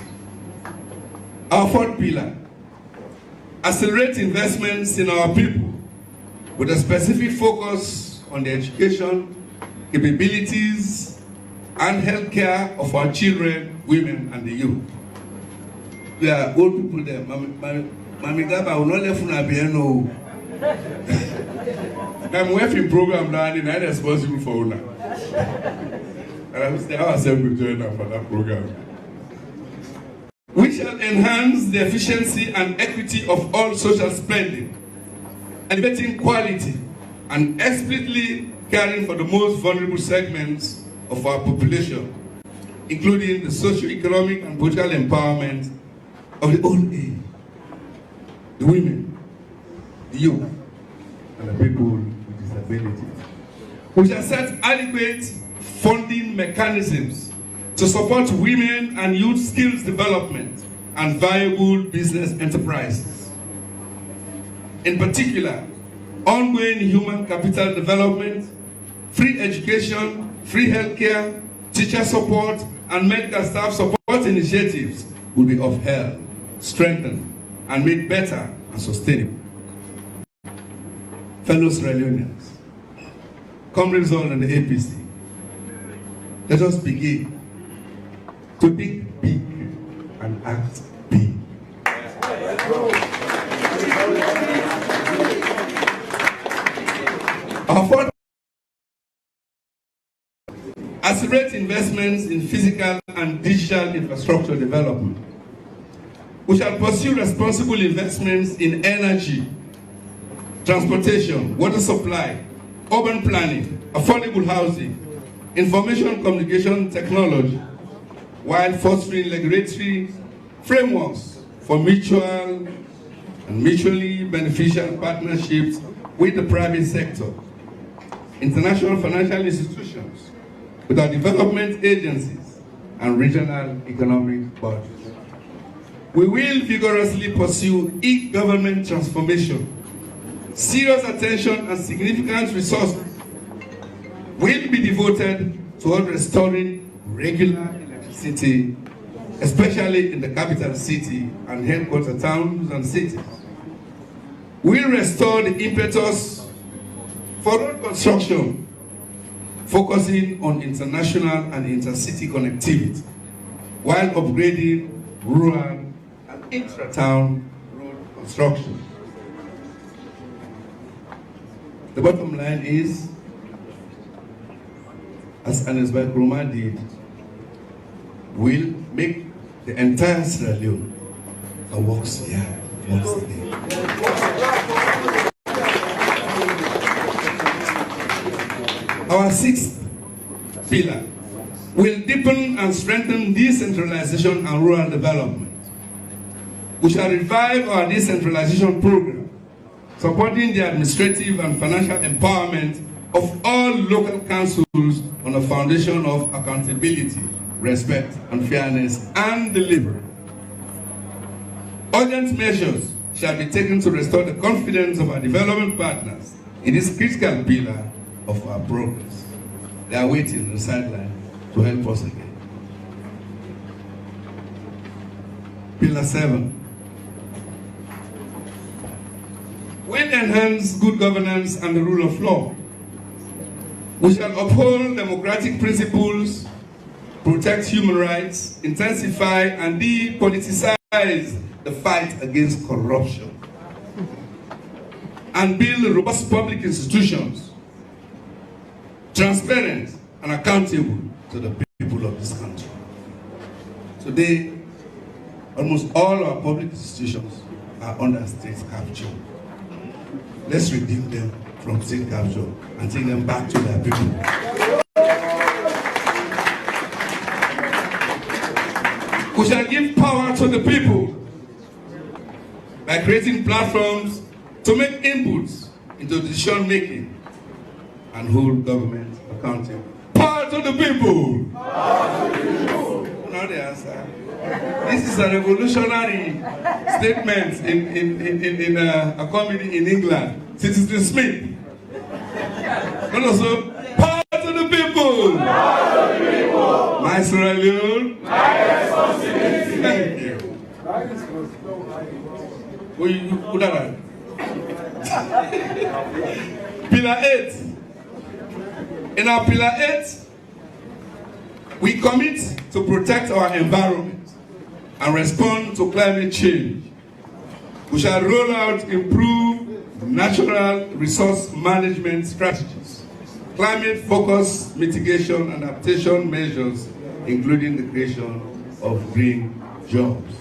Our 4th pillar, accelerate investments in our people with a specific focus on the education, capabilities, and health care of our children, women, and the youth. There are old people there. Mami Gaba will not let Funa be no. I'm working program now and I'm responsible for Una. And I'm saying how I said we join for that program. We shall enhance the efficiency and equity of all social spending, elevating quality and explicitly caring for the most vulnerable segments of our population, including the socio-economic and political empowerment of the old age, the women, the youth, and the people with disabilities. We shall set adequate funding mechanisms to support women and youth skills development and viable business enterprises. In particular, ongoing human capital development, free education, free healthcare, teacher support, and medical staff support initiatives will be upheld, strengthened, and made better and sustainable. Fellow Sierra Leoneans, comrades all in the APC, let us begin to think big and act big. Our 4th, accelerate investments in physical and digital infrastructure development. We shall pursue responsible investments in energy, transportation, water supply, urban planning, affordable housing, information communication technology, while fostering regulatory frameworks for mutual and mutually beneficial partnerships with the private sector, international financial institutions, with our development agencies, and regional economic bodies. We will vigorously pursue e-government transformation. Serious attention and significant resources will be devoted toward restoring regular electricity, especially in the capital city and headquarter towns and cities. We'll restore the impetus for road construction, focusing on international and intercity connectivity, while upgrading rural and intra-town road construction. The bottom line is, as Anes Bakroma did, will make the entire Sierra Leone a works yard once again. Our 6th pillar will deepen and strengthen decentralization and rural development. We shall revive our decentralization program, supporting the administrative and financial empowerment of all local councils on a foundation of accountability, respect, and fairness, and delivery. Urgent measures shall be taken to restore the confidence of our development partners in this critical pillar of our progress. They are waiting on the sideline to help us again. Pillar 7. We'll enhance good governance and the rule of law. We shall uphold democratic principles, protect human rights, intensify and depoliticize the fight against corruption, and build robust public institutions, transparent and accountable to the people of this country. Today, almost all our public institutions are under state capture. Let's redeem them from state capture and take them back to their people. We shall give power to the people by creating platforms to make inputs into decision making and hold government accountable. Power to the people! Power to the people! Now the answer. This is a revolutionary statement in a comedy in England. Citizen Smith. And also, power to the people! Power to the people! My Sierra Leone. My responsibility. Thank you. Pillar 8. In our Pillar 8, we commit to protect our environment and respond to climate change. We shall roll out improved natural resource management strategies, climate-focused mitigation and adaptation measures, including the creation of green jobs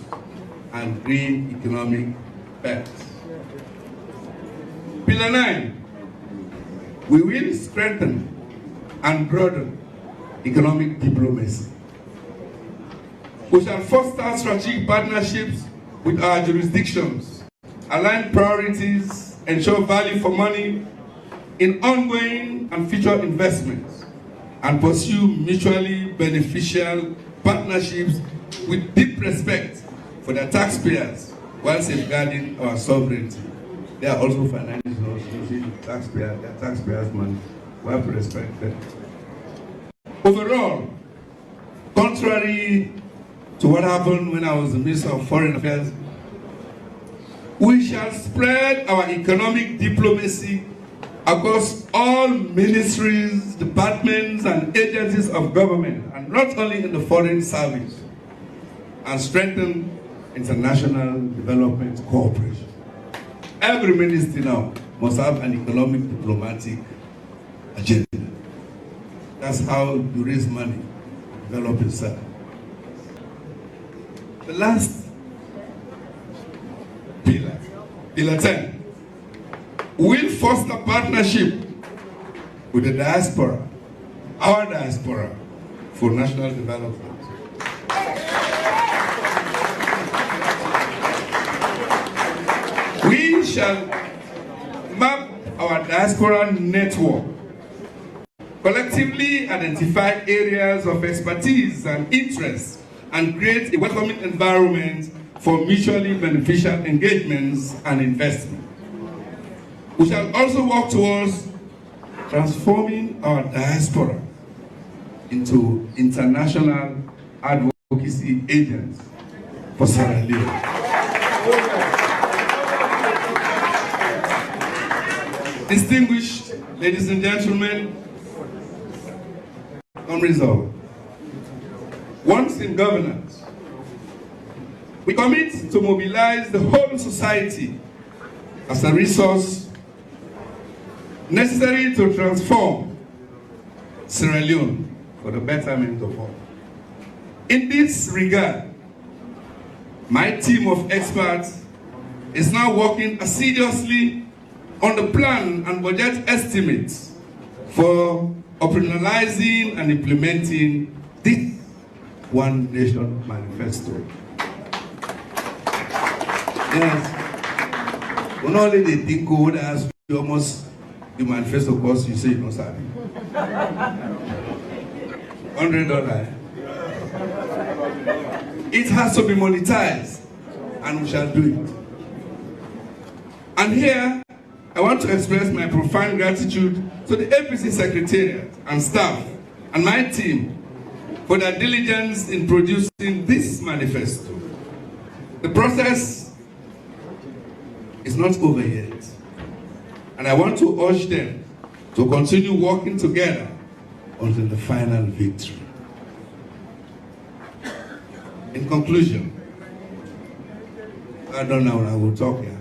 and green economic belts. Pillar 9, we will strengthen and broaden economic diplomacy. We shall foster strategic partnerships with our jurisdictions, align priorities, ensure value for money in ongoing and future investments, and pursue mutually beneficial partnerships with deep respect for the taxpayers while safeguarding our sovereignty. They are also financial using their taxpayers' money. We have to respect them. Overall, contrary to what happened when I was the Minister of Foreign Affairs, we shall spread our economic diplomacy across all ministries, departments, and agencies of government, and not only in the foreign service, and strengthen international development cooperation. Every ministry now must have an economic diplomatic agenda. That's how you raise money, develop yourself. The last pillar, Pillar 10, will foster partnership with the diaspora, our diaspora, for national development. We shall map our diaspora network, collectively identify areas of expertise and interest, and create a welcoming environment for mutually beneficial engagements and investment. We shall also work towards transforming our diaspora into international advocacy agents for Sierra Leone. Distinguished ladies and gentlemen, unresolved. Once in governance, we commit to mobilize the whole society as a resource necessary to transform Sierra Leone for the betterment of all. In this regard, my team of experts is now working assiduously on the plan and budget estimates for operationalizing and implementing this One Nation Manifesto. Yes. When only they think good as almost the manifesto cost, you say you know sorry. $100. It has to be monetized, and we shall do it. And here, I want to express my profound gratitude to the APC Secretariat and staff and my team for their diligence in producing this manifesto. The process is not over yet, and I want to urge them to continue working together until the final victory. In conclusion, I don't know when I will talk here.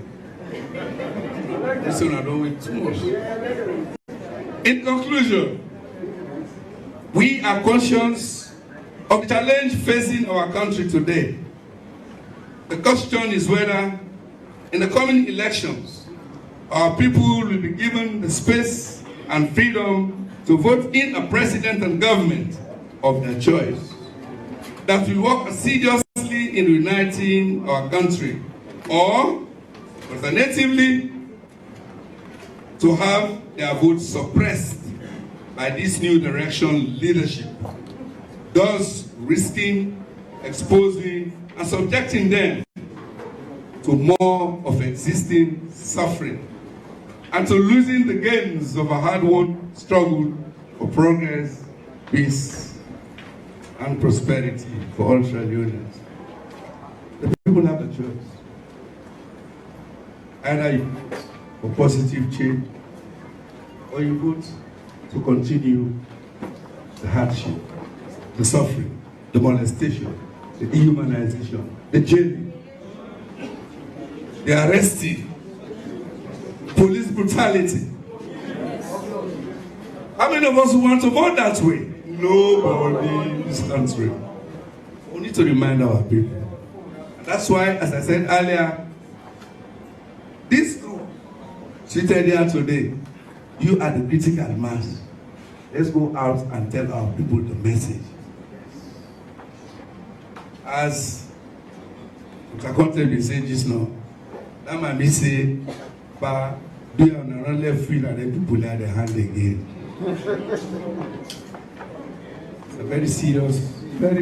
This one I don't wait too much. In conclusion, we are conscious of the challenge facing our country today. The question is whether in the coming elections, our people will be given the space and freedom to vote in a president and government of their choice that will work assiduously in uniting our country, or alternatively, to have their votes suppressed by this new direction leadership, thus risking exposing and subjecting them to more of existing suffering and to losing the gains of a hard-won struggle for progress, peace, and prosperity for all Leoneans. The people have a choice. Either you vote for positive change, or you vote to continue the hardship, the suffering, the molestation, the dehumanization, the jailing, the arresting, police brutality. How many of us want to vote that way? Nobody in this country. We need to remind our people. And that's why, as I said earlier, this group seated here today, you are the critical mass. Let's go out and tell our people the message. As Mr. Conte will say just now, that might be say, but do you on the left field and then people lay their hand again. It's a very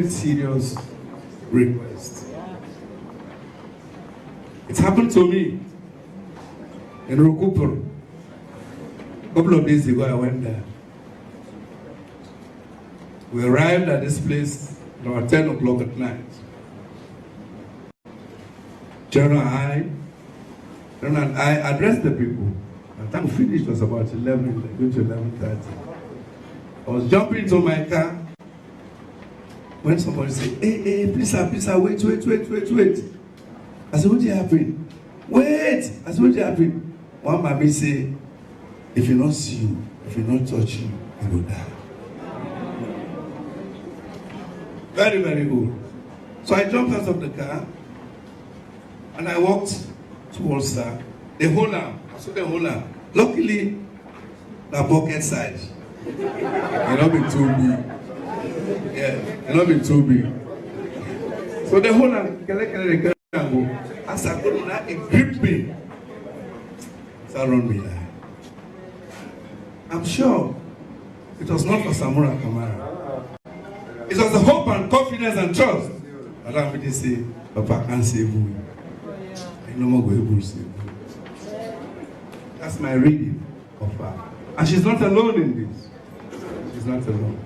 serious request. It happened to me in Rokupur. A couple of days ago, I went there. We arrived at this place around 10 o'clock at night. General and I addressed the people. By the time we finished, it was about 11, going to 11:30. I was jumping into my car when somebody said, hey, please, sir, wait. I said, what did happen? Wait! I said, what did happen? One mommy say, if he not see you, if he not touch you, he will die. Very, very good. So I jumped out of the car and I walked towards her. The whole arm. I saw the whole arm. Luckily, the pocket size. It not been too big. Yeah, it not been too big. So the whole arm, as I go down, it gripped me. Around me. I'm sure it was not for Samura Kamara. It was the hope and confidence and trust that I'm going to say, Papa can't save you. I no more going to save you. That's my reading of her. And she's not alone in this. She's not alone.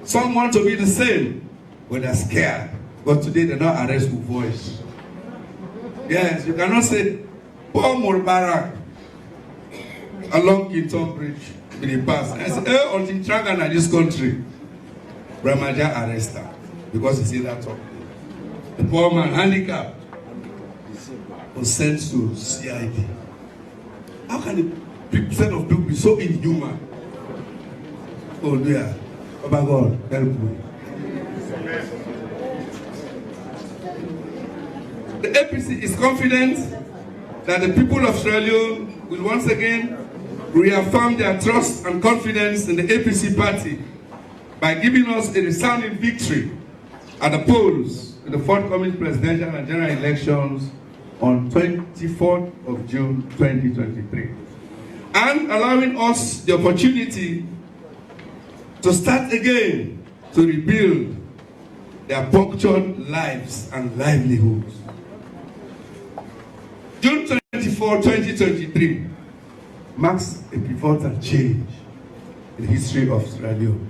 Some want to be the same, but they're scared. But today they're not arrested with voice. Yes, you cannot say, Paul Mulbarak along Kinton Bridge in the past. I said, until Tragan in this country, Brahmaja arrest her because he said that talk. The poor man, handicapped, was sent to CID. How can the set of people be so inhuman? Oh dear, oh my God, help me. The APC is confident that the people of Sierra Leone will once again reaffirm their trust and confidence in the APC party by giving us a resounding victory at the polls in the forthcoming presidential and general elections on 24th of June 2023, and allowing us the opportunity to start again to rebuild their punctured lives and livelihoods. June 24th 2024-2023 marks a pivotal change in the history of Sierra Leone,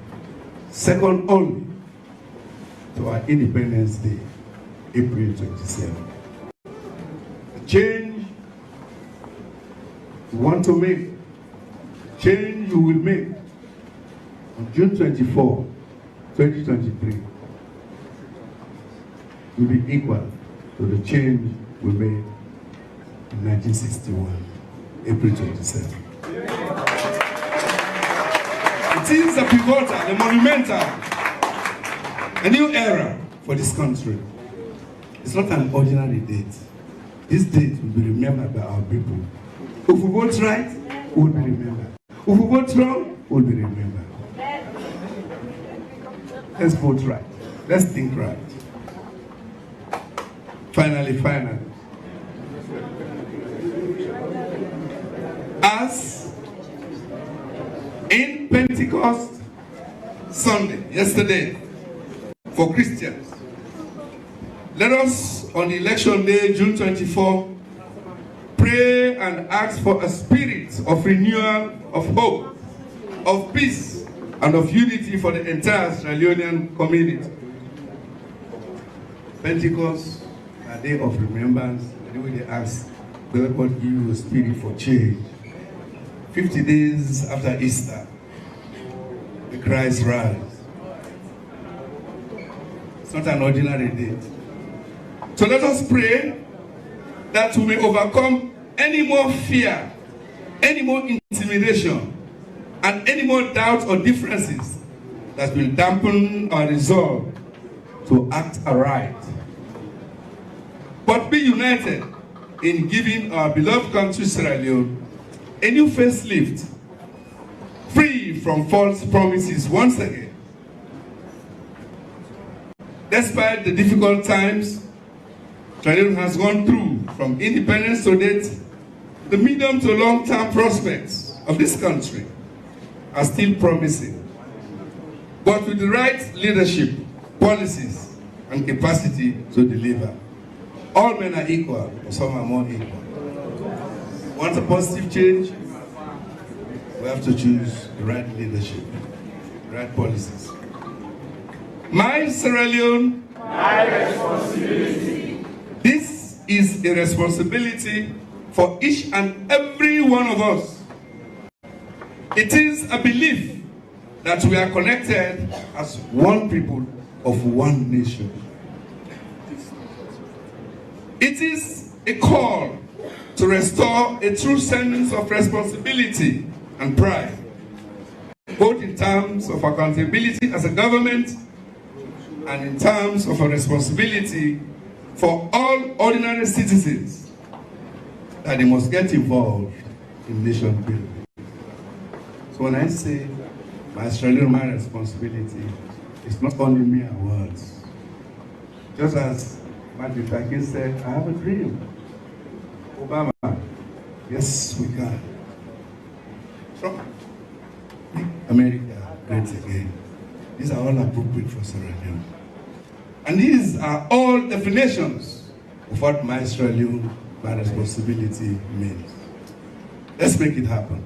second only to our Independence Day, April 27. The change you want to make, change you will make on June 24, 2023 will be equal to the change we made in 1961, April 27. It is a pivotal, a monumental, a new era for this country. It's not an ordinary date. This date will be remembered by our people. If we vote right, we will be remembered. If we vote wrong, we will be remembered. Let's vote right. Let's think right. Finally. As in Pentecost Sunday, yesterday, for Christians, let us on election day, June 24, pray and ask for a spirit of renewal, of hope, of peace, and of unity for the entire Sierra Leonean community. Pentecost, a day of remembrance, the way they ask, God give you a spirit for change. 50 days after Easter, the Christ rise. It's not an ordinary date. So let us pray that we may overcome any more fear, any more intimidation, and any more doubts or differences that will dampen our resolve to act aright. But be united in giving our beloved country, Sierra Leone, a new facelift, free from false promises once again. Despite the difficult times Sierra Leone has gone through from independence to date, the medium to long-term prospects of this country are still promising. But with the right leadership, policies, and capacity to deliver, all men are equal, or some are more equal. Want a positive change? We have to choose the right leadership, the right policies. My Sierra Leone, my responsibility. This is a responsibility for each and every one of us. It is a belief that we are connected as one people of one nation. It is a call to restore a true sense of responsibility and pride, both in terms of accountability as a government and in terms of a responsibility for all ordinary citizens that they must get involved in nation building. So when I say my Australian my responsibility, it's not only mere words. Just as Martin Luther King said, I have a dream. Obama, yes we can. Trump, make America great again. These are all appropriate for Sierra Leone. And these are all definitions of what my Sierra Leone, my responsibility means. Let's make it happen.